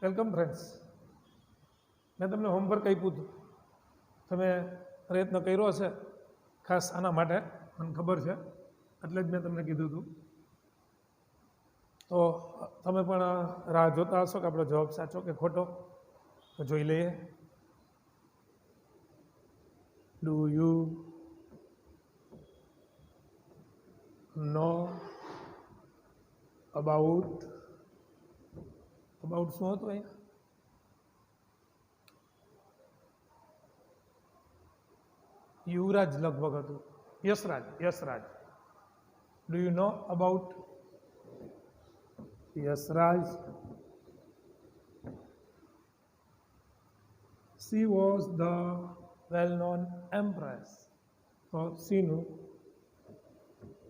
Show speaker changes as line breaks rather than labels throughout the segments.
Welcome friends. મેં તમને homework આપ્યું હતું, તમે પ્રયત્ન કર્યો હશે ખાસ આના માટે, મને ખબર છે, એટલે જ મેં તમને કીધું હતું. તો તમે પણ રાહ જોતા હશો કે આપણો જવાબ સાચો કે ખોટો, તો જોઈ લઈએ. ડુ યુ નો અબાઉટ શું હતું અહીંયા? યુવરાજ લગભગ હતું. Yash Raj. Do you know about Yash Raj? She was the well-known empress. So Sinu,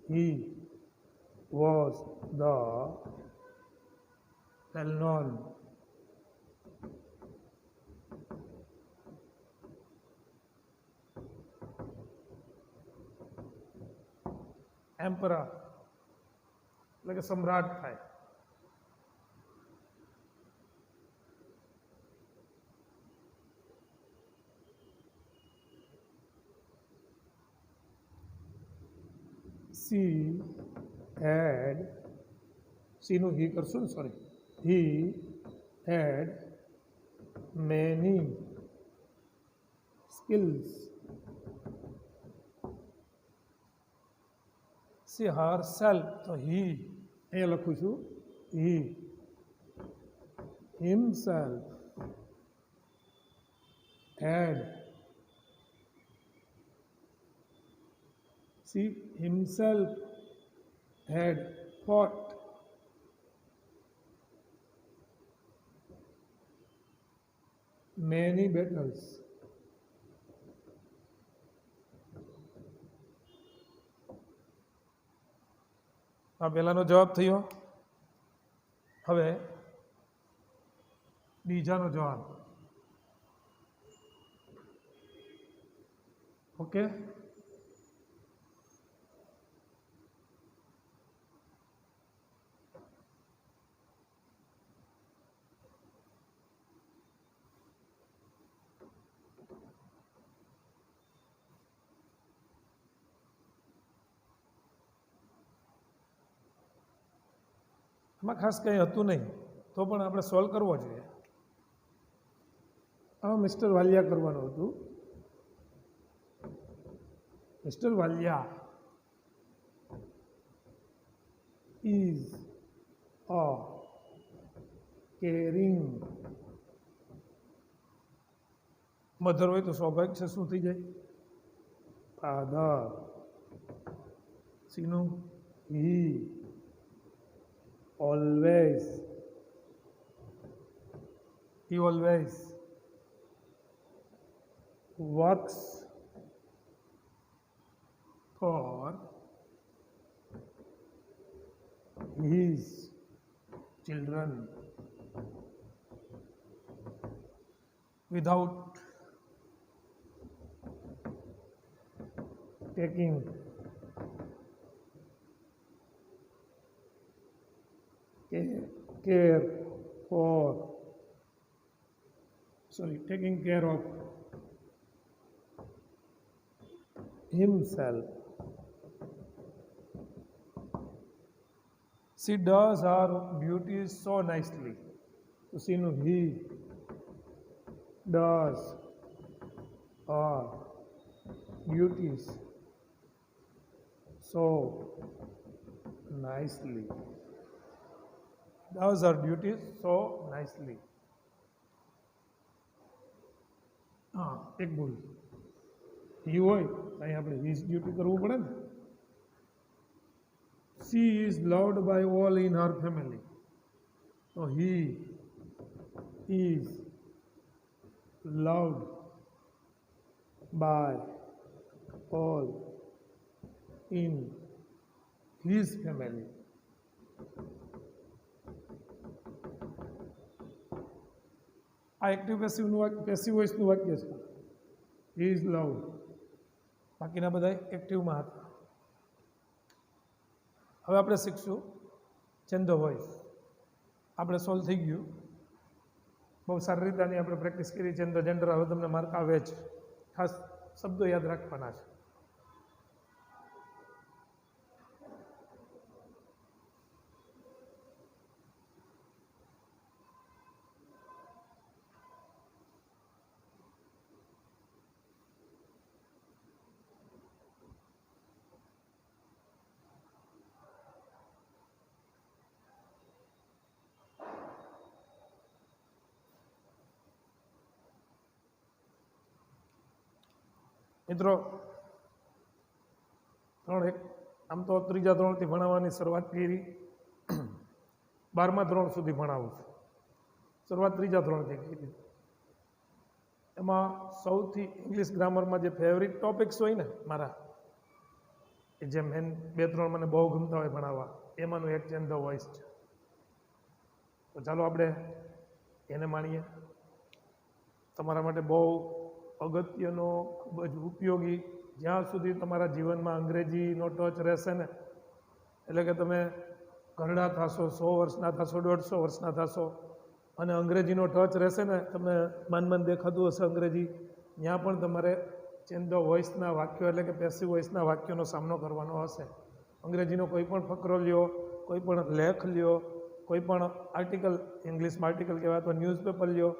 he was the well-known emperor, એટલે કે સમ્રાટ થાય. She had, સીનું he કરશું ને, sorry, he had many skills. She herself, તો he અહીંયા લખું છું, he himself had, she himself had fought many battles. આ પહેલાનો જવાબ થયો. હવે બીજાનો જવાબ. ઓકે, એમાં ખાસ કંઈ હતું નહીં, તો પણ આપણે સોલ્વ કરવો જોઈએ. આ મિસ્ટર વાલિયા કરવાનું હતું. Mister Walia is a caring mother હોય તો સ્વાભાવિક છે, શું થઈ જાય? ફાધર. સીનું he always works for his children without taking taking care of himself. She does her duties so nicely. So Sinu, he does her duties so nicely. Does her duties so nicely. હા, એક ભૂલ. he હોય તો અહીં આપણે his duty કરવું પડે ને. she is loved by all in her family. So he is loved by all in his family. આ એક્ટિવ પેસિવ વોઇસનું વાક્ય છે. He is loved. બાકીના બધા એક્ટિવમાં હતા. હવે આપણે શીખશું ચેન્જ ધ વોઇસ. આપણે સોલ્વ થઈ ગયું. બહુ સારી રીતે આની આપણે પ્રેક્ટિસ કરી છે. ધ જેન્ડર હવે તમને માર્ક આવે જ. ખાસ શબ્દો યાદ રાખવાના છે. મિત્રો આમ તો ત્રીજા ધોરણથી ભણાવવાની શરૂઆત કરી, 12મા ધોરણ સુધી ભણાવું છું. શરૂઆત ત્રીજા ધોરણથી કરી. એમાં સૌથી ઇંગ્લિશ ગ્રામરમાં જે ફેવરિટ ટોપિક્સ હોય ને મારા, એ જે મેન 2-3 મને બહુ ગમતા હોય ભણાવવા, એમાંનું એક ચેન્જ ધ વોઇસ છે. તો ચાલો આપણે એને માણીએ. તમારા માટે બહુ અગત્યનો, ખૂબ જ ઉપયોગી, જ્યાં સુધી તમારા જીવનમાં અંગ્રેજીનો ટચ રહેશે ને, એટલે કે તમે ઘરડા થશો, 100 વર્ષના થશો, 150 વર્ષના થશો, અને અંગ્રેજીનો ટચ રહેશે ને, તમને મન દેખાતું હશે અંગ્રેજી, ત્યાં પણ તમારે ચેન્જ ધ વોઇસના વાક્યો એટલે કે પેસિવ વોઇસના વાક્યોનો સામનો કરવાનો હશે. અંગ્રેજીનો કોઈ પણ ફકરો લ્યો, કોઈ પણ લેખ લ્યો, કોઈ પણ આર્ટિકલ, ઇંગ્લિશમાં આર્ટિકલ કહેવાય તો ન્યૂઝપેપર લ્યો,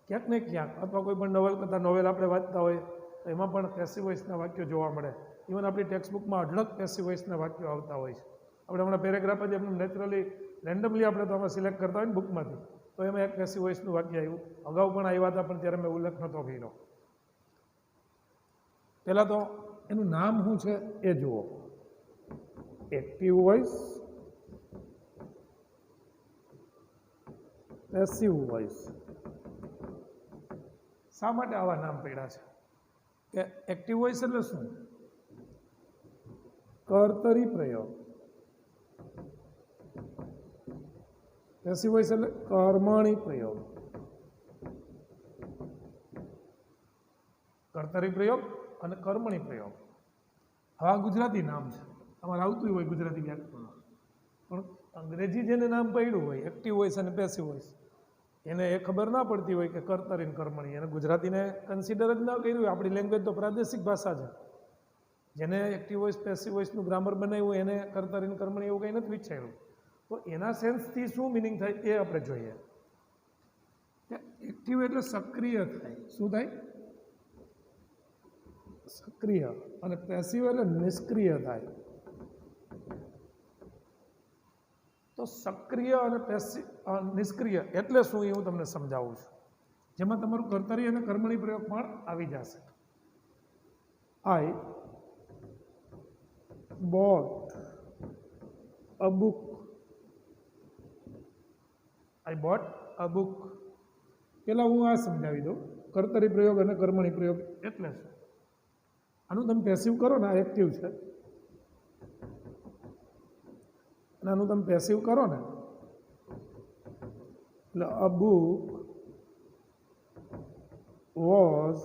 ક્યાંક ને ક્યાંક, અથવા કોઈ પણ નવલકથા, નોવેલ આપણે વાંચતા હોય તો એમાં પણ પેસિવ વોઇસના વાક્યો જોવા મળે. ઇવન આપણી ટેક્સ્ટબુકમાં અઢળક પેસિવ વોઇસના વાક્યો આવતા હોય છે. આપણે હમણાં પેરેગ્રાફ જ એમને નેચરલી રેન્ડમલી આપણે તો આમાં સિલેક્ટ કરતા હોય ને બુકમાંથી, તો એમાં એક પેસિવ વોઇસનું વાક્ય આવ્યું. અગાઉ પણ આવ્યા હતા, પણ ત્યારે મેં ઉલ્લેખ નહોતો કર્યો. પહેલાં તો એનું નામ શું છે એ જુઓ. Active voice, passive voice. શા માટે આવા નામ પડ્યા છે? કે એક્ટિવ વોઇસ એટલે શું? કર્તરી પ્રયોગ. પેસિવ વોઇસ એટલે કર્મણી પ્રયોગ. કર્તરી પ્રયોગ અને કર્મણી પ્રયોગ. આવા ગુજરાતી નામ છે. તમારે આવતું હોય ગુજરાતી વ્યાકરણ, પણ અંગ્રેજી જેને નામ પડ્યું હોય એક્ટિવ વોઇસ અને પેસિવ વોઇસ, એને એ ખબર ના પડતી હોય કે કર્તરી કર્મણી, એને ગુજરાતીને કન્સિડર જ ના કર્યું હોય. આપણી લેંગ્વેજ તો પ્રાદેશિક ભાષા છે. જેને એક્ટિવ વોઇસ પેસિવ વોઇસનું ગ્રામર બનાવ્યું હોય એને કર્તરી કર્મણી એવું કંઈ નથી વિચાર્યું. તો એના સેન્સથી શું મિનિંગ થાય એ આપણે જોઈએ. એક્ટિવ એટલે સક્રિય થાય. શું થાય? સક્રિય. અને પેસિવ એટલે નિષ્ક્રિય થાય. તો સક્રિય અને નિષ્ક્રિય એટલે શું એ હું તમને સમજાવું છું, જેમાં તમારું કર્તરી અને કર્મણી પ્રયોગ પણ આવી જશે. આઈ bought a book. I bought a book. પેલા હું આ સમજાવી દઉં, કર્તરી પ્રયોગ અને કર્મણી પ્રયોગ એટલે શું. આનું તમે પેસિવ કરો ને, આ એક્ટિવ છે, અને આનું તમે પેસિવ કરો ને, એટલે a book was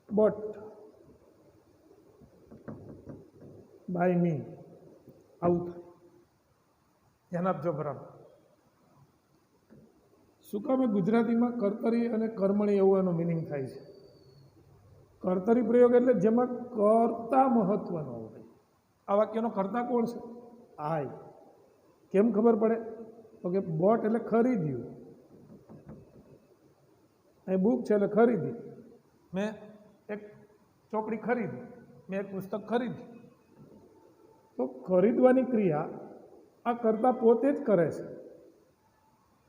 bought by me. આવું થાય. ધ્યાન આપજો બરાબર. શું કામ? ગુજરાતીમાં કર્તરી અને કર્મણી એવું એનો મિનિંગ થાય છે. કર્તરી પ્રયોગ એટલે જેમાં કર્તા મહત્વનો હોય. આ વાક્યનો કર્તા કોણ છે? આઈ. કેમ ખબર પડે? તો કે બોટ એટલે ખરીદ્યું, અહીં બુક છે એટલે ખરીદી. મેં એક ચોપડી ખરીદી, મેં એક પુસ્તક ખરીદ્યું. તો ખરીદવાની ક્રિયા આ કર્તા પોતે જ કરે છે,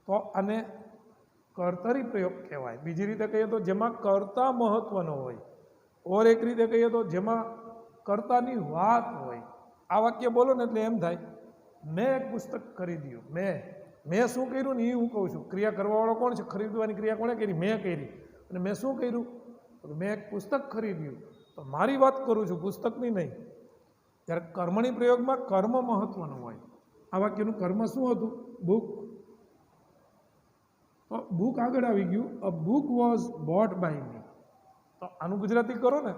તો આને કર્તરી પ્રયોગ કહેવાય. બીજી રીતે કહીએ તો જેમાં કર્તા મહત્વનો હોય, ઓર એક રીતે કહીએ તો જેમાં કર્તાની વાત હોય. આ વાક્ય બોલો ને એટલે એમ થાય મેં એક પુસ્તક ખરીદ્યું. મેં શું કર્યું ને એ હું કહું છું. ક્રિયા કરવાવાળો કોણ છે? ખરીદવાની ક્રિયા કોણે કરી? મેં કરી. અને મેં શું કર્યું? મેં એક પુસ્તક ખરીદ્યું. તો મારી વાત કરું છું, પુસ્તકની નહીં. ત્યારે કર્મણી પ્રયોગમાં કર્મ મહત્વનું હોય. આ વાક્યનું કર્મ શું હતું? બુક. તો બુક આગળ આવી ગયું. A book was bought by me. તો આનું ગુજરાતી કરો ને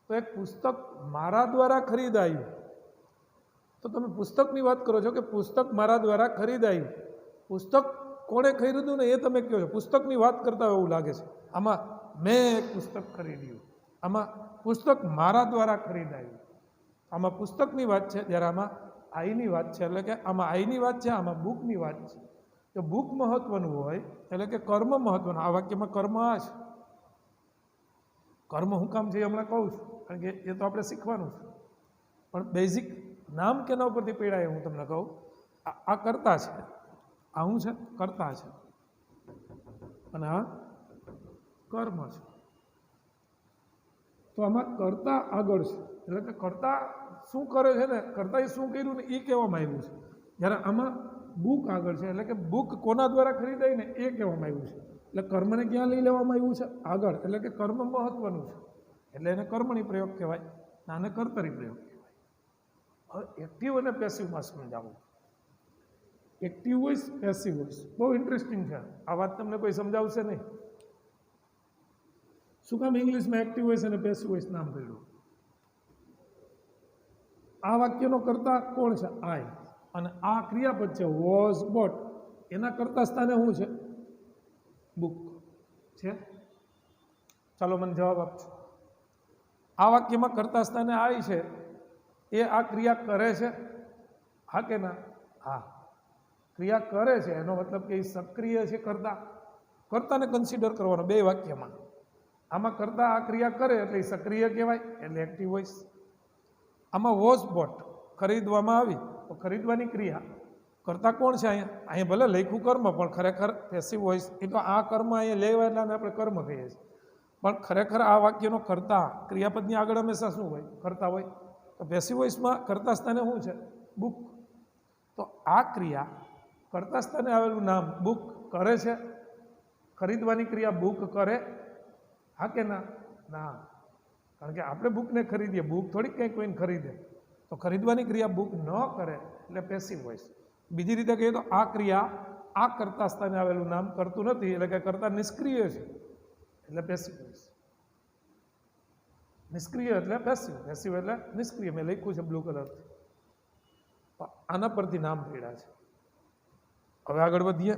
તો એક પુસ્તક મારા દ્વારા ખરીદાયું. તો તમે પુસ્તકની વાત કરો છો કે પુસ્તક મારા દ્વારા ખરીદાયું. પુસ્તક કોણે ખરીદ્યું ને એ તમે કહો છો, પુસ્તકની વાત કરતા હોય એવું લાગે છે. આમાં મેં એક પુસ્તક ખરીદ્યું, આમાં પુસ્તક મારા દ્વારા ખરીદાયું, આમાં પુસ્તકની વાત છે, જ્યારે આમાં આઈની વાત છે. એટલે કે આમાં આઈની વાત છે, આમાં બુકની વાત છે. જો બુક મહત્વનું હોય એટલે કે કર્મ મહત્વનું. આ વાક્યમાં કર્મ આ છે. કર્મ હું કામ છે એ હમણાં કહું છું, કારણ કે એ તો આપણે શીખવાનું છે. પણ બેઝિક નામ કેના ઉપરથી પીડાય હું તમને કહું. આ કર્તા છે, આ શું છે? કર્તા છે, અને આ કર્મ છે. તો આમાં કર્તા આગળ છે, એટલે કે કર્તા શું કરે છે ને, કર્તાએ શું કર્યું ને એ કહેવામાં આવ્યું છે. જ્યારે આમાં બુક આગળ છે, એટલે કે બુક કોના દ્વારા ખરીદાય ને એ કહેવામાં આવ્યું છે. એટલે કર્મને ક્યાં લઈ લેવામાં આવ્યું છે? આગળ. એટલે કે કર્મ મહત્વનું છે, એટલે એને કર્મણી પ્રયોગ કહેવાય, આને કર્તરી પ્રયોગ કહેવાય. હવે એક્ટિવ અને પેસિવમાં સમજાવું. એક્ટિવ વોઇસ, પેસિવ વોઇસ બહુ ઇન્ટરેસ્ટિંગ છે. આ વાત તમને કોઈ સમજાવશે નહીં. શું કામ ઇંગ્લિશમાં એક્ટિવ વોઇસ અને પેસિવ વોઇસ નામ પડ્યું? આ વાક્યનો કર્તા કોણ છે? આઈ. અને આ ક્રિયાપદ છે વોઝ, બોટ. એના કર્તા સ્થાને શું છે? બુક છે. ચાલો મને જવાબ આપજો. આ વાક્યમાં કર્તા સ્થાને આઈ છે, એ આ ક્રિયા કરે છે? હા કે ના? હા, ક્રિયા કરે છે. એનો મતલબ કે એ સક્રિય છે. કર્તાને કન્સિડર કરવાનો બે વાક્યમાં. આમાં કરતા આ ક્રિયા કરે એટલે એ સક્રિય કહેવાય, એટલે એક્ટિવ વોઇસ. આમાં વોઝ બોટ ખરીદવામાં આવી તો ખરીદવાની ક્રિયા. કરતા કોણ છે અહીંયા ભલે લખ્યું કર્મ, પણ ખરેખર પેસિવ વોઇસ. એ તો આ કર્મ અહીંયા લેવા એટલે આપણે કર્મ કહીએ છીએ, પણ ખરેખર આ વાક્યનો કરતા ક્રિયાપદની આગળ હંમેશા શું હોય? કરતા હોય. તો પેસિવ વોઇસમાં કરતા સ્થાને શું છે? બુક. તો આ ક્રિયા કરતા સ્થાને આવેલું નામ બુક કરે છે. ખરીદવાની ક્રિયા બુક કરે? હા કે ના? ના, કારણ કે આપણે બુકને ખરીદીએ, બુક થોડીક કંઈ કોઈને ખરીદે. તો ખરીદવાની ક્રિયા બુક ન કરે એટલે પેસિવ વોઇસ. બીજી રીતે કહીએ તો આ ક્રિયા આ કર્તા સ્થાને આવેલું નામ કરતું નથી, એટલે કે કર્તા નિષ્ક્રિય છે, એટલે પેસિવ વોઇસ. નિષ્ક્રિય એટલે પેસિવ, પેસિવ એટલે નિષ્ક્રિય. મેં લખ્યું છે બ્લુ કલરથી. આના પરથી નામ પડ્યા છે. હવે આગળ વધીએ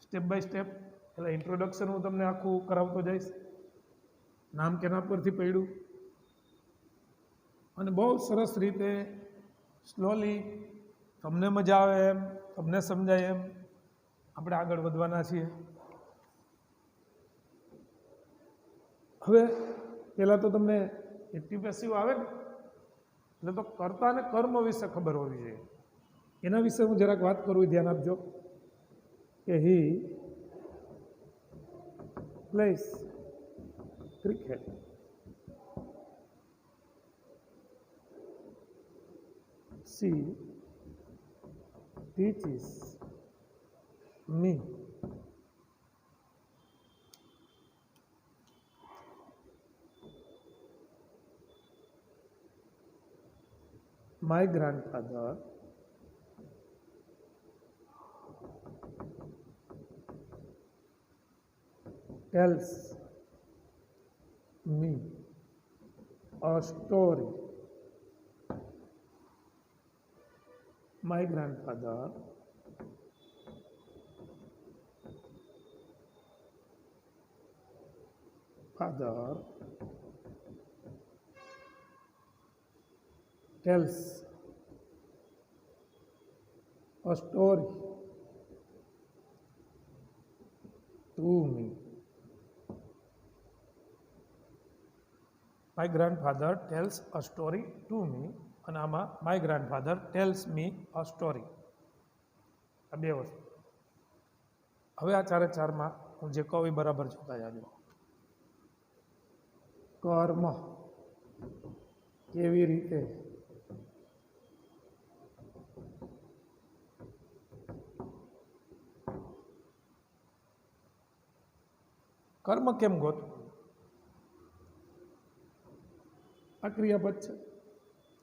સ્ટેપ બાય સ્ટેપ. એટલે ઇન્ટ્રોડક્શન હું તમને આખું કરાવતો જઈશ. નામ કેના પરથી પડ્યું, અને બહુ સરસ રીતે સ્લોલી તમને મજા આવે એમ, તમને સમજાય એમ આપણે આગળ વધવાના છીએ. હવે પહેલાં તો તમને એક્ટિવ પેસિવ આવે ને, એટલે તો કર્તા અને કર્મ વિશે ખબર હોવી જોઈએ. એના વિશે હું જરાક વાત કરું, ધ્યાન આપજો કે હી place cricket. She teaches me. My grandfather tells me a story. My grandfather tells a story to me. My grandfather tells a story to me. અને આમાં my grandfather tells me a story. આ બે વસ્તુ. હવે આ ચારે ચારમાં હું જે કહું એ બરાબર જોતા જાજો. કર્મ કેવી રીતે કર્મ કેમ ગોતવું? આ ક્રિયાપદ છે,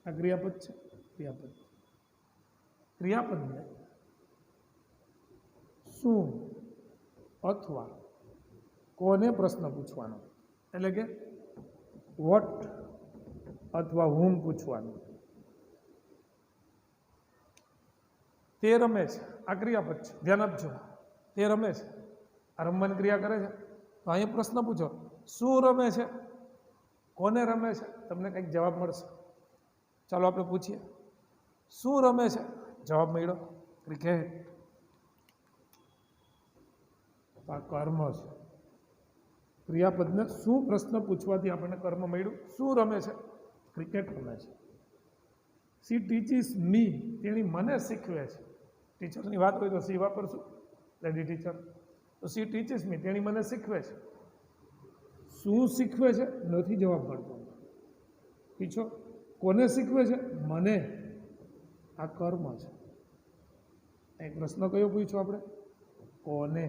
આ ક્રિયાપદ છે. ક્રિયાપદને શું અથવા કોને પ્રશ્ન પૂછવાનો, એટલે કે વોટ અથવા હુમ પૂછવાનું. તે રમે છે, આ ક્રિયાપદ છે. ધ્યાન આપજો. તે રમે છે, આ રમવાની ક્રિયા કરે છે. તો અહીંયા પ્રશ્ન પૂછો, શું રમે છે, કોને રમે છે, તમને કંઈક જવાબ મળશે. ચાલો આપણે પૂછીએ, શું રમે છે? જવાબ મળ્યો ક્રિકેટ. આ કર્મ છે. ક્રિયાપદને શું પ્રશ્ન પૂછવાથી આપણને કર્મ મળ્યું? શું રમે છે? ક્રિકેટ રમે છે. સી ટીચીસ મી, તેણી મને શીખવે છે. ટીચરની વાત હોય તો સી વાપરશું, લેડી ટીચર. તો સી ટીચીસ મી, તેણી મને શીખવે છે. શું શીખવે છે? નથી જવાબ મળતો. પૂછો, કોને શીખવે છે? મને. આ કર્મ છે. એક પ્રશ્ન કયો પૂછ્યો આપણે? કોને.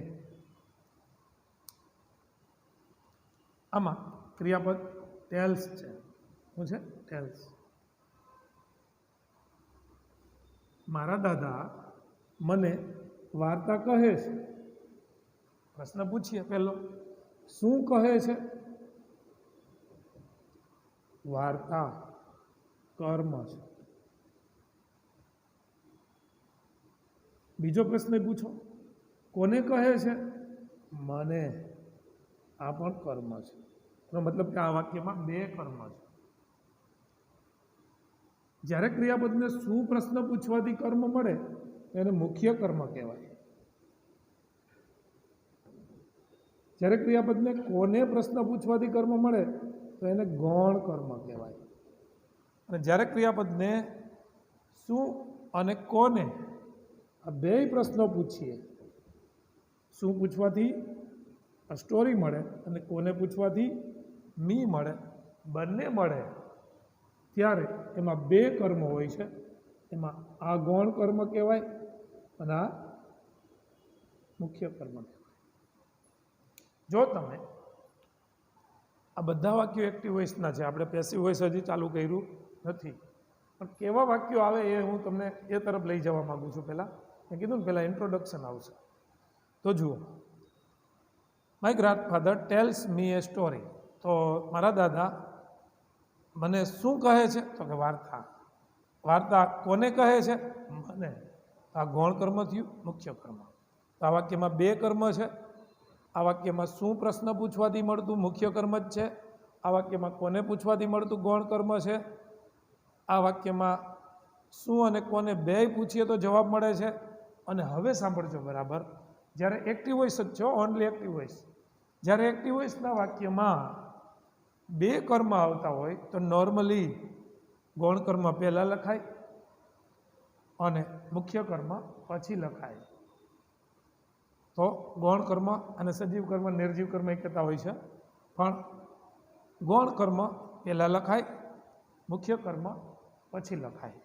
આમાં ક્રિયાપદ ટેલ્સ છે. શું છે? ટેલ્સ. મારા દાદા મને વાર્તા કહે છે. પ્રશ્ન પૂછીએ પહેલો, શું કહે છે? વાર્તા. કર્મ છે. બીજો પ્રશ્ન પૂછો, કોને કહે છે? મને. આ પણ કર્મ છે. એનો મતલબ કે આ વાક્યમાં બે કર્મ છે. જ્યારે ક્રિયાપદને શું પ્રશ્ન પૂછવાથી કર્મ મળે એને મુખ્ય કર્મ કહેવાય. જ્યારે ક્રિયાપદને કોને પ્રશ્ન પૂછવાથી કર્મ મળે તો એને ગૌણ કર્મ કહેવાય. અને જ્યારે ક્રિયાપદને શું અને કોને આ બે પ્રશ્નો પૂછીએ, શું પૂછવાથી આ સ્ટોરી મળે અને કોને પૂછવાથી મી મળે, બંને મળે, ત્યારે એમાં બે કર્મ હોય છે. એમાં આ ગૌણ કર્મ કહેવાય અને આ મુખ્ય કર્મ કહેવાય. જો તમે આ બધા વાક્યો એક્ટિવ વોઇસના છે, આપણે પેસિવ વોઇસ હજી ચાલુ કર્યું નથી, પણ કેવા વાક્યો આવે એ હું તમને એ તરફ લઈ જવા માગું છું. પહેલાં મેં કીધું ને, પહેલાં ઇન્ટ્રોડક્શન આવશે. તો જુઓ, my grandfather tells me a story. તો મારા દાદા મને શું કહે છે? તો કે વાર્તા. વાર્તા કોને કહે છે? મને. આ ગૌણ કર્મ થયું, મુખ્ય કર્મ. તો આ વાક્યમાં બે કર્મ છે. આ વાક્યમાં શું પ્રશ્ન પૂછવાથી મળતું? મુખ્ય કર્મ જ છે. આ વાક્યમાં કોને પૂછવાથી મળતું? ગૌણ કર્મ છે. આ વાક્યમાં શું અને કોને બેય પૂછીએ તો જવાબ મળે છે. અને હવે સાંભળજો બરાબર, જ્યારે એક્ટિવ વોઇસ જ છો, ઓનલી એક્ટિવ વોઇસ, જ્યારે એક્ટિવ વોઇસના વાક્યમાં બે કર્મ આવતા હોય તો નોર્મલી ગૌણ કર્મ પહેલાં લખાય અને મુખ્ય કર્મ પછી લખાય. તો ગૌણ કર્મ અને સજીવ કર્મ, નિર્જીવ કર્મ એ કહેતા હોય છે, પણ ગૌણ કર્મ પહેલાં લખાય, મુખ્ય કર્મ પછી લખાય.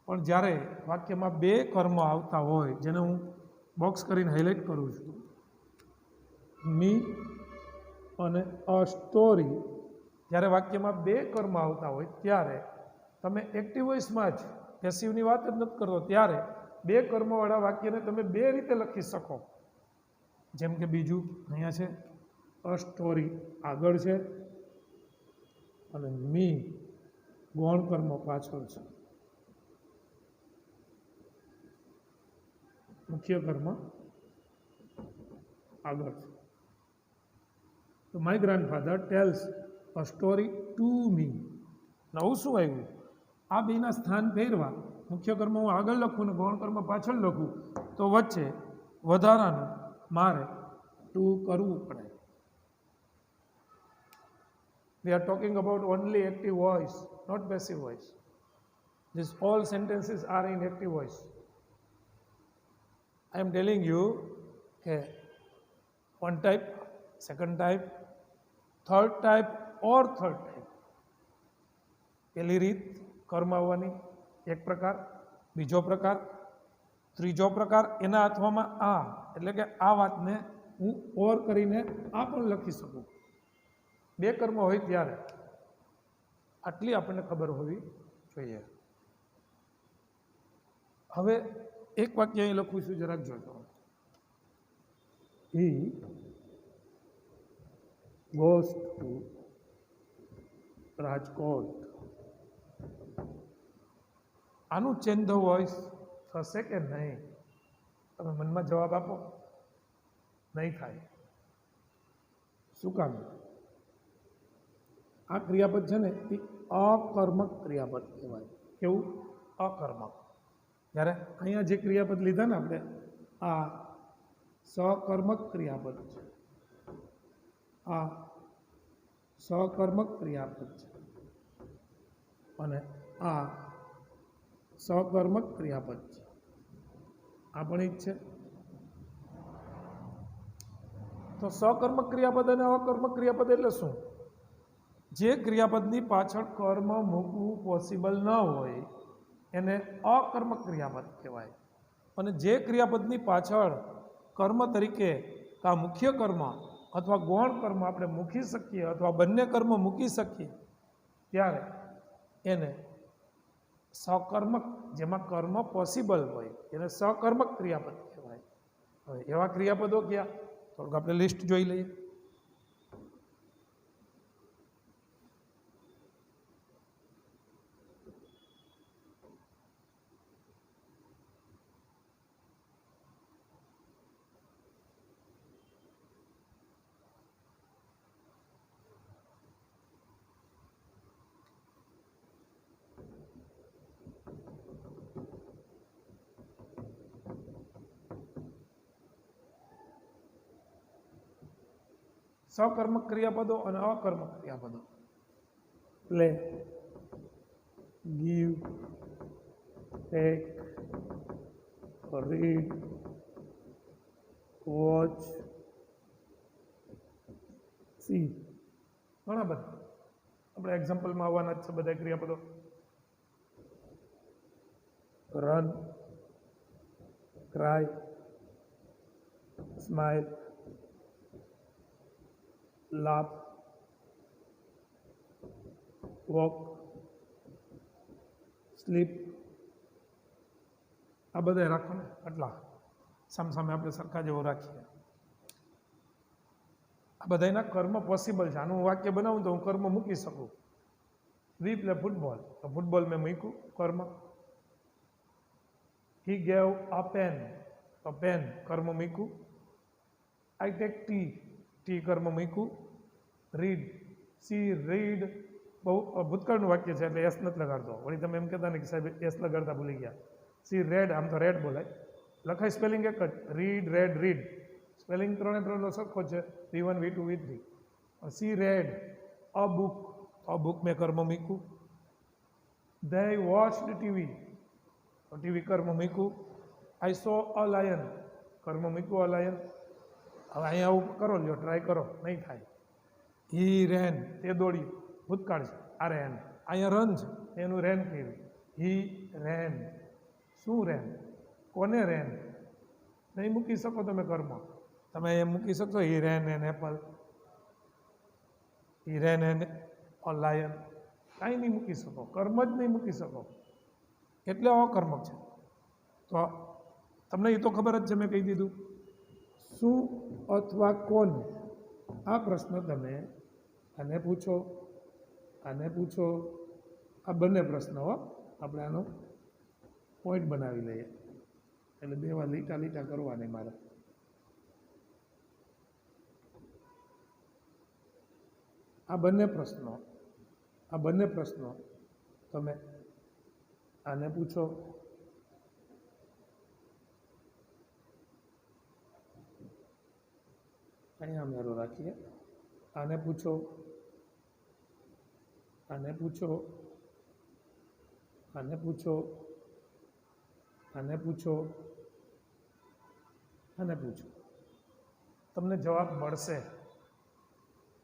પણ જ્યારે વાક્યમાં બે કર્મ આવતા હોય, જેને હું બોક્સ કરીને હાઇલાઇટ કરું છું, મી અને અ સ્ટોરી, જ્યારે વાક્યમાં બે કર્મ આવતા હોય ત્યારે તમે એક્ટિવ વોઇસમાં જ, પેસિવની વાત જ નથી કરતો, ત્યારે બે કર્મવાળા વાક્યને તમે બે રીતે લખી શકો. જેમ કે બીજું અહીંયા છે, અ સ્ટોરી આગળ છે અને મી ગૌણ કર્મ પાછળ છે, મુખ્ય કર્મ આગળ છે. તો my grandfather tells a story to me. નવું શું આવ્યું? આ બેના સ્થાન ફેરવા, મુખ્ય કર્મ હું આગળ લખું ને ગૌણ કર્મ પાછળ લખું તો વચ્ચે વધારાનું મારે ટુ કરવું પડે. We are talking about only active voice, not passive voice. These all sentences are in active voice. I am telling you one type, second type, third type or third type. પહેલી રીત કર્મ આવવાની એક પ્રકાર, બીજો પ્રકાર, ત્રીજો પ્રકાર, એના અથવામાં આ, એટલે કે આ વાતને હું ઓર કરીને આ પણ લખી શકું. બે કર્મ હોય ત્યારે આટલી આપણને ખબર હોવી જોઈએ. હવે એક વાક્ય અહીં લખું છું, જરાક જોજો. He goes to Rajkot. આનું ચેન્જ ધ વોઇસ થશે કે નહીં? તમે મનમાં જવાબ આપો. नहीं थाय। शुं काम? आ क्रियापद है ने ए अकर्मक क्रियापद कहेवाय। केवुं? अकर्मक। त्यारे अहींया जे क्रियापद लीधा ने आपणे आ सकर्मक क्रियापद छे। आ सकर्मक क्रियापद छे अने आ सकर्मक क्रियापद छे। आ पण एक छे। तो सकर्मक क्रियापद अने अकर्मक क्रियापद एटले शुं? जे क्रियापदनी पाछळ कर्म मूकવું पॉसिबल न होय एने अकर्मक क्रियापद कहेवाय। अने जे क्रियापदनी पाछळ कर्म तरीके का मुख्य कर्म अथवा गौण कर्म आपणे मूकी सकीए अथवा बंने कर्म मूकी सकीए त्यारे एने सकर्मक, जेमां कर्म पॉसिबल होय एने सकर्मक क्रियापद कहेवाय। हवे एवा क्रियापदो क्या? થોડુંક આપણે લિસ્ટ જોઈ લઈએ। सकर्मक क्रियापदों और अकर्मक क्रियापदों play, give, take, read, watch, see घणा बधा अपने एक्जाम्पल में आववाना छे बधा क्रियापदों। Run, cry, smile, laugh, walk, sleep आ बधा राखो ने आटला साम सामे आपणे सरखा जेवो राखीए। आ बधाना कर्म पॉसिबल है। आनुं वाक्य बनावुं तो हूँ कर्म मूकी सकूँ। वी प्ले फूटबॉल तो फूटबॉल में मूक्युं कर्म। ही गेव अ पेन तो पेन कर्म मूक्युं। आई टेक टी, टी कर्म मूक्युं। रीड, सी रीड बहु भूतकाळनुं वाक्य है એટલે एस નથી લગાડતો। वળી તમે એમ કહેતા ને કે સાહેબ એસ લગાડતા ભૂલી ગયા। सी रेड, आम तो रेड बोलाय, लखाय स्पेलिंग एक ज, रीड रेड रीड, स्पेलिंग 3 सरखो है, V1 V2 V3। She read a book, a book में कर्म मूक्युं। दे वॉच्ड टीवी तो टीवी कर्म मूक्युं। आई सो अ लायन कर्म मूक्युं अ लायन। हवे अहींया आવું करो ल्यो, ट्राय करो, नहीं थाय। ही रेन ते दौड़्યું, भूतकाळ छे, आ रेन। अहींया रन छे एनुं रेन कर्युं। ही रेन, शुं रेन, कोने रेन, नहीं मूकी सको तमे कर्म। तमे एम मूकी शकशो he ran an apple, he ran an a lion, कांई नहीं मूकी सको, कर्म ज नहीं मूकी सको एटले अकर्मक छे। तो तमने ए तो खबर ज छे, मैं कही दीधुं। शुं अथवा कोने आ प्रश्न तमे आने पूछो, आने पूछो, आ बने प्रश्न हो आपणे आनो पॉइंट बनावी लईए। एटले बेवा लीटा लीटा करवानी मारे। आ बने प्रश्नो तमे आने पूछो, अहींया मेरो राखीए। आने पूछो, आने पूछो, आने पूछो, आने पूछो, आने पूछो, तमने जवाब मळशे।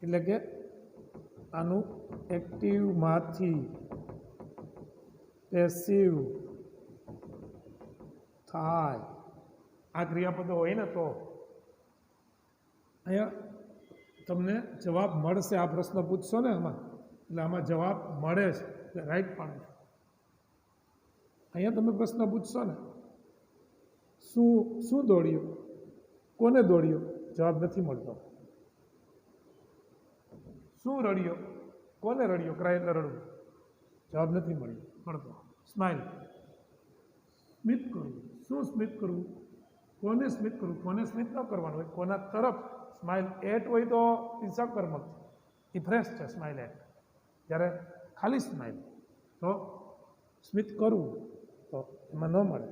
एटले के आनु एक्टिव मांथी पेसिव थाय आ क्रियापदो होय ने तो अहींया तमने जवाब मळशे। आ प्रश्न पूछशो ने आमां એટલે આમાં જવાબ મળે છે એટલે રાઈટ પાડો છો। અહીંયા તમે પ્રશ્ન પૂછશો ને શું શું દોડ્યું, કોને દોડ્યું, જવાબ નથી મળતો। શું રડ્યો, કોને રડ્યો, ક્રાય એટલે રડવું, જવાબ નથી મળતો। સ્માઇલ, સ્મિત કરવું, શું સ્મિત કરવું, કોને સ્મિત કરવું, કોને સ્મિત ન કરવાનું હોય, કોના તરફ સ્માઇલ એટ હોય તો એ સકર્મક છે, એ ફ્રેશ છે સ્માઇલ એટ. જ્યારે ખાલી સ્માઇલ તો સ્મિત કરવું તો એમાં ન મળે.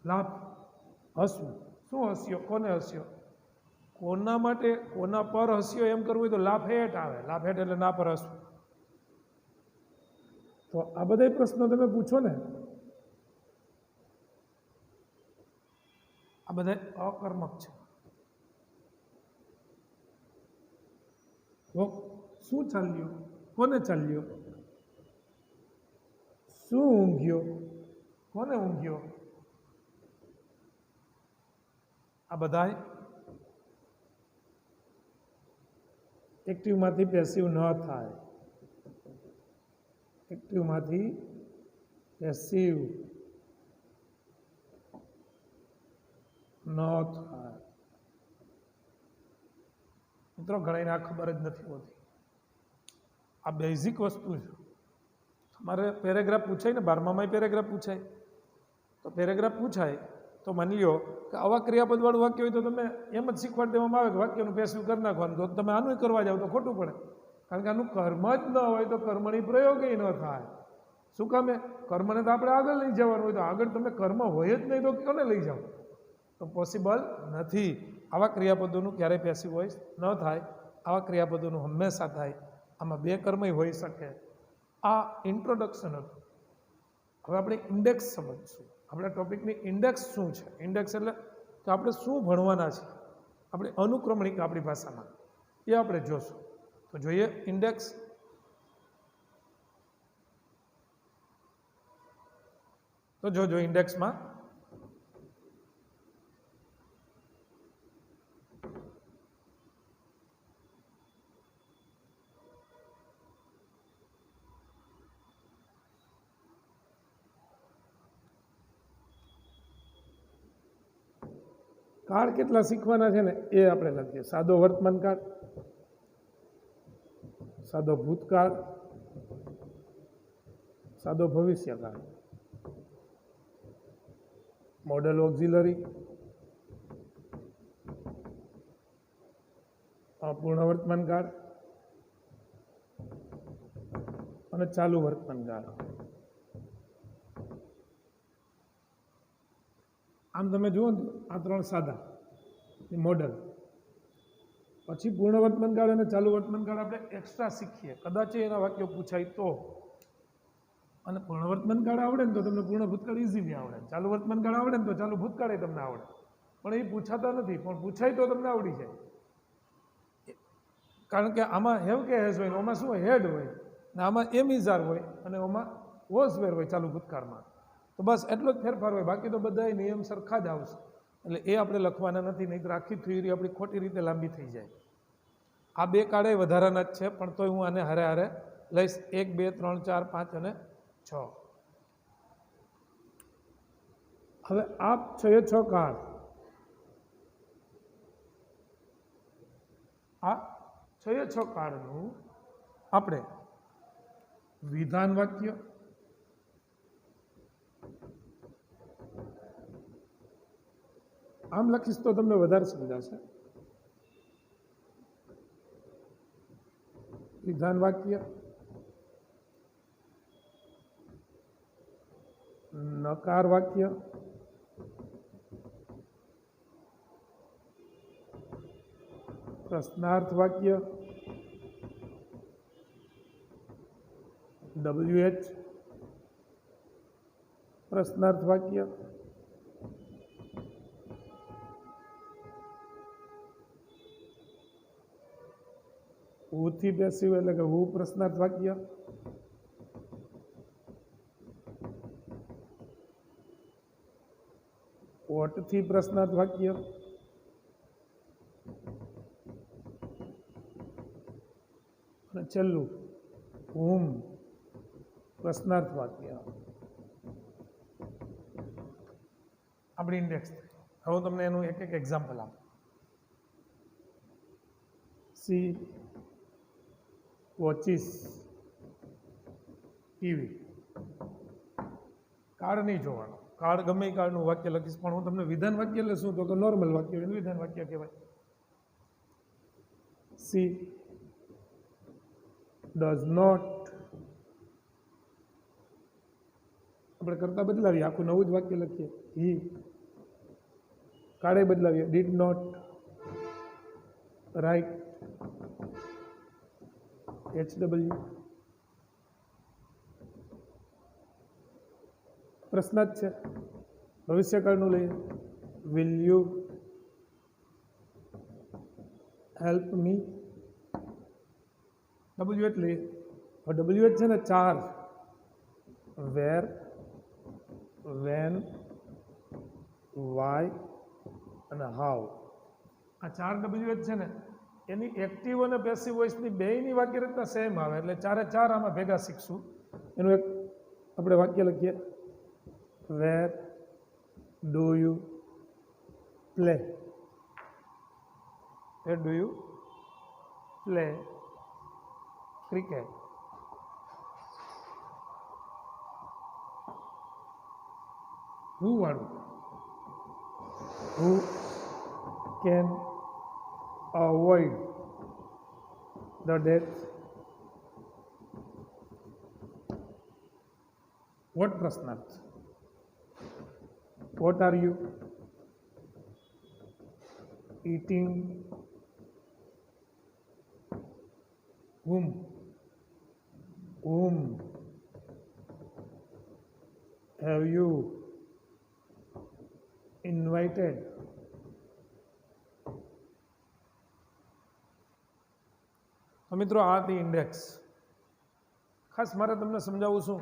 લાભ, હસવું. શું હસ્યો, કોને હસ્યો, કોના માટે, કોના પર હસ્યો એમ કરવું હોય તો લાભ હેઠ આવે. લાભ હેઠ એટલે ના પર હસવું. તો આ બધા પ્રશ્નો તમે પૂછો ને, આ બધા અકર્મક છે. તો શું ચાલ્યું, કોને ચાલ્યો, શું ઊંઘ્યો, કોને ઊંઘ્યો, આ બધા એક્ટિવમાંથી પેસિવ ન થાય. એક્ટિવમાંથી પેસિવ ન થાય. મિત્રો ઘણાને આ ખબર જ નથી હોતી. આ બેઝિક વસ્તુ છે. તમારે પેરેગ્રાફ પૂછાય ને, 12માં પેરેગ્રાફ પૂછાય, તો પેરેગ્રાફ પૂછાય તો માની લો કે આવા ક્રિયાપદવાળું વાક્ય હોય તો તમે એમ જ શીખવાડી દેવામાં આવે કે વાક્યનું પેસિવ કરી નાખવાનું. તો તમે આનું કરવા જાવ તો ખોટું પડે, કારણ કે આનું કર્મ જ ન હોય તો કર્મણી પ્રયોગ ન થાય. શું કામે? કર્મને તો આપણે આગળ લઈ જવાનું હોય, તો આગળ તમે કર્મ હોય જ નહીં તો કોને લઈ જાઓ? તો પોસિબલ નથી. આવા ક્રિયાપદોનું ક્યારેય પેસિવ વોઇસ ન થાય. આવા ક્રિયાપદોનું હંમેશા થાય. આમાં બે કર્મય હોઈ શકે. આ ઇન્ટ્રોડક્શન હતું. હવે આપણે ઇન્ડેક્સ સમજશું. આપણા ટોપિકની ઇન્ડેક્સ શું છે? ઇન્ડેક્સ એટલે કે આપણે શું ભણવાના છે, આપણે અનુક્રમણિકા આપણી ભાષામાં, એ આપણે જોશું. તો જોઈએ ઇન્ડેક્સ. તો જોજો ઇન્ડેક્સમાં કાળ કેટલા શીખવાના છે ને એ આપણે લખીએ. સાદો વર્તમાન કાળ, સાદો ભૂતકાળ, સાદો ભવિષ્યકાળ, મોડલ ઓક્ઝિલરી, અપૂર્ણ વર્તમાન કાળ અને ચાલુ વર્તમાન કાળ. આમ તમે જુઓ ને, આ ત્રણ સાદા એ મોડલ. પછી પૂર્ણ વર્તમાન કાળ અને ચાલુ વર્તમાન કાળ આપણે એક્સ્ટ્રા શીખીએ, કદાચ એના વાક્યો પૂછાય તો. અને પૂર્ણ વર્તમાન કાળ આવડે ને તો તમને પૂર્ણ ભૂતકાળ ઇઝીલી આવડે, ચાલુ વર્તમાન કાળ આવડે ને તો ચાલુ ભૂતકાળ તમને આવડે. પણ એ પૂછાતા નથી, પણ પૂછાય તો તમને આવડી જાય. કારણ કે આમાં હેવ કે હેઝ હોય, આમાં શું હેડ હોય, ને આમાં એમ ઇઝાર હોય, અને આમાં વોઝ વેર હોય ચાલુ ભૂતકાળમાં. તો બસ એટલો જ ફેરફાર હોય, બાકી તો બધા નિયમ સરખા જ આવશે. એટલે એ આપણે લખવાના નથી, નહીં તો આખી થિયરી આપણી ખોટી રીતે લાંબી થઈ જાય. આ બે કાળે વધારાના જ છે, પણ તોય હું આને હારે હારે લઈશ. 1, 2, 3, 4, 5 અને 6. હવે આ 6 કાળ, આ 6 કાળનું આપણે વિધાન વાક્ય, આમ લખીશ તો તમને વધારે સમજાશે. વિધાન વાક્ય, નકાર વાક્ય, પ્રશ્નાર્થ વાક્ય, WH પ્રશ્નાર્થ વાક્ય, હુથી પેસિવ એટલે કે હુ પ્રશ્નાર્થ વાક્ય, વોટથી પ્રશ્નાર્થ વાક્ય, અને છેલ્લું હુમ પ્રશ્નાર્થ વાક્ય. આપણી ઇન્ડેક્સ. હવે હું તમને એનું એક એક્ઝામ્પલ આપું. C watches TV. કાળ નહીં જોવાનો, કાળ ગમે એ કાળનું વાક્ય લખીશ, પણ હું તમને વિધાન વાક્ય એટલે શું તો કે નોર્મલ વાક્ય એને વિધાન વાક્ય કહેવાય. સી ડઝ નોટ, આપણે કરતા બદલાવીએ, આખું નવું જ વાક્ય લખીએ. હી કાળે બદલાવીએ, ડીડ નોટ રાઇટ HW. પ્રશ્ન જ છે, ભવિષ્યકાળનું લઈએ. Will you help me. W એટલે W છે ને 4, વેર, વેન, વાય અને હાઉ. આ 4 W છે ને એની એક્ટિવ અને પેસિવ વોઇસની બેયની વાક્ય રચના સેમ આવે, એટલે 4 આમાં ભેગા શીખશું. એનું એક આપણે વાક્ય લખીએ. Where do you play, where do you play cricket. Who વાળું, who can avoid the death. What પ્રશ્નાર્થ? What are you eating? Whom have you invited? તો મિત્રો આ હતી ઇન્ડેક્સ. ખાસ મારે તમને સમજાવું છું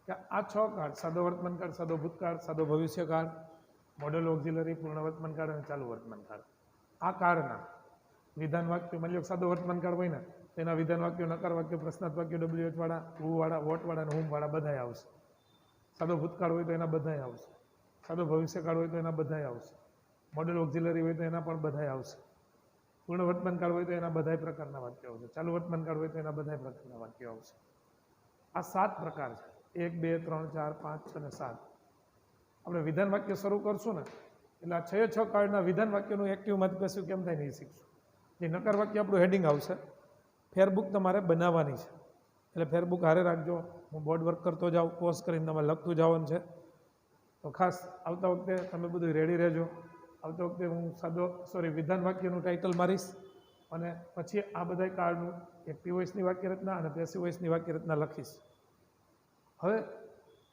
કે આ 6 કાળ, સાદો વર્તમાન કાળ, સાદો ભૂતકાળ, સાદો ભવિષ્યકાળ, મોડેલ ઓક્ઝિલરી, પૂર્ણ વર્તમાન કાળ અને ચાલુ વર્તમાન કાળ, આ કાળના વિધાન વાક્યો, માની લો સાદો વર્તમાન કાળ હોય ને તેના વિધાન વાક્યો, નકાર વાક્યો, પ્રશ્નાર્થ વાક્યો WH વાળા, હુ વાળા, વોટ વાળા અને હુમ વાળા બધાય આવશે. સાદો ભૂતકાળ હોય તો એના બધાય આવશે, સાદો ભવિષ્યકાળ હોય તો એના બધાય આવશે, મોડેલ ઓક્ઝિલરી હોય તો એના પણ બધાય આવશે, પૂર્ણ વર્તમાન કાળ હોય તો એના બધા પ્રકારના વાક્યો આવશે, ચાલુ વર્તમાન કાળ હોય તો એના બધા પ્રકારના વાક્યો આવશે. આ 7 પ્રકાર છે. 1, 2, 3, 4, 5, 6 અને 7. આપણે વિધાન વાક્ય શરૂ કરશું ને એટલે આ 6 કાળના વિધાન વાક્યનું એક્ટિવમાંથી કશું કેમ થાય નહીં શીખશું. જે નકાર વાક્ય આપણું હેડિંગ આવશે. ફેરબુક તમારે બનાવવાની છે, એટલે ફેરબુક હારે રાખજો. હું બોર્ડ વર્ક કરતો જાઉં, પોઝ કરીને તમારે લખતું જવાનું છે. તો ખાસ આવતા વખતે તમે બધું રેડી રહેજો. આવતા વખતે હું વિધાન વાક્યનું ટાઇટલ મારીશ અને પછી આ બધા કાળનું એક્ટિવ વોઇસની વાક્ય રચના અને પેસિવ વોઇસની વાક્ય રચના લખીશ. હવે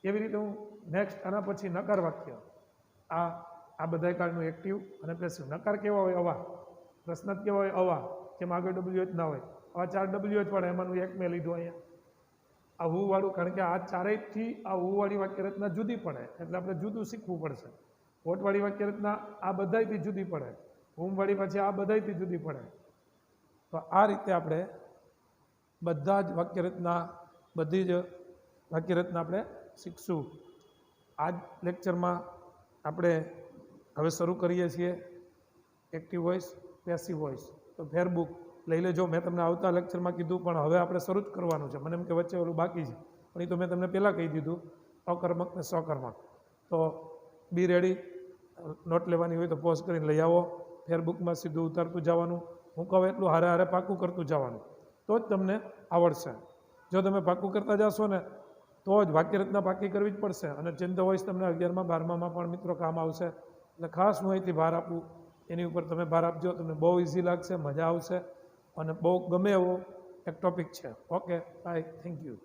એવી રીતે હું નેક્સ્ટ આના પછી નકાર વાક્ય, આ બધા કાળનું એક્ટિવ અને પેસિવ. નકાર કેવા હોય? અવા. પ્રશ્નાર્થ કેવા હોય? અવા. જેમ આગળ WH ના હોય. આવા 4 WH વાળા, એમાંનું એક મેં લીધું અહીંયા, આ હુ વાળું. કારણ કે આ ચારેયથી આ હુ વાળી વાક્ય રચના જુદી પડે, એટલે આપણે જુદું શીખવું પડશે. વોટવાળી વાક્ય રચના આ બધાયથી જુદી પડે, હુમવાળી પાછી આ બધાયથી જુદી પડે. તો આ રીતે આપણે બધા જ વાક્ય રચના, બધી જ વાક્ય રચના આપણે શીખશું. આ જ લેક્ચરમાં આપણે હવે શરૂ કરીએ છીએ એક્ટિવ વોઇસ, પેસિવ વોઇસ. તો ફેરબુક લઈ લેજો. મેં તમને આવતા લેક્ચરમાં કીધું, પણ હવે આપણે શરૂ જ કરવાનું છે. મને એમ કે વચ્ચે ઓલું બાકી છે, પણ એ તો મેં તમને પહેલાં કહી દીધું, અકર્મક ને સકર્મક. તો બી રેડી. નોટ લેવાની હોય તો પોઝ કરીને લઈ આવો. ફેરબુકમાં સીધું ઉતારતું જવાનું. હું કહું એટલું હારે હારે પાકું કરતું જવાનું, તો જ તમને આવડશે. જો તમે પાકું કરતા જશો ને તો જ વાક્ય રચના પાકી કરવી જ પડશે. અને ચેન્જ ધ વોઇસ તમને 11માં 12માં પણ મિત્રો કામ આવશે. એટલે ખાસ હું અહીંથી ભાર આપું, એની ઉપર તમે ભાર આપજો. તમને બહુ ઇઝી લાગશે, મજા આવશે અને બહુ ગમે એવો એક ટોપિક છે. Okay, bye, thank you.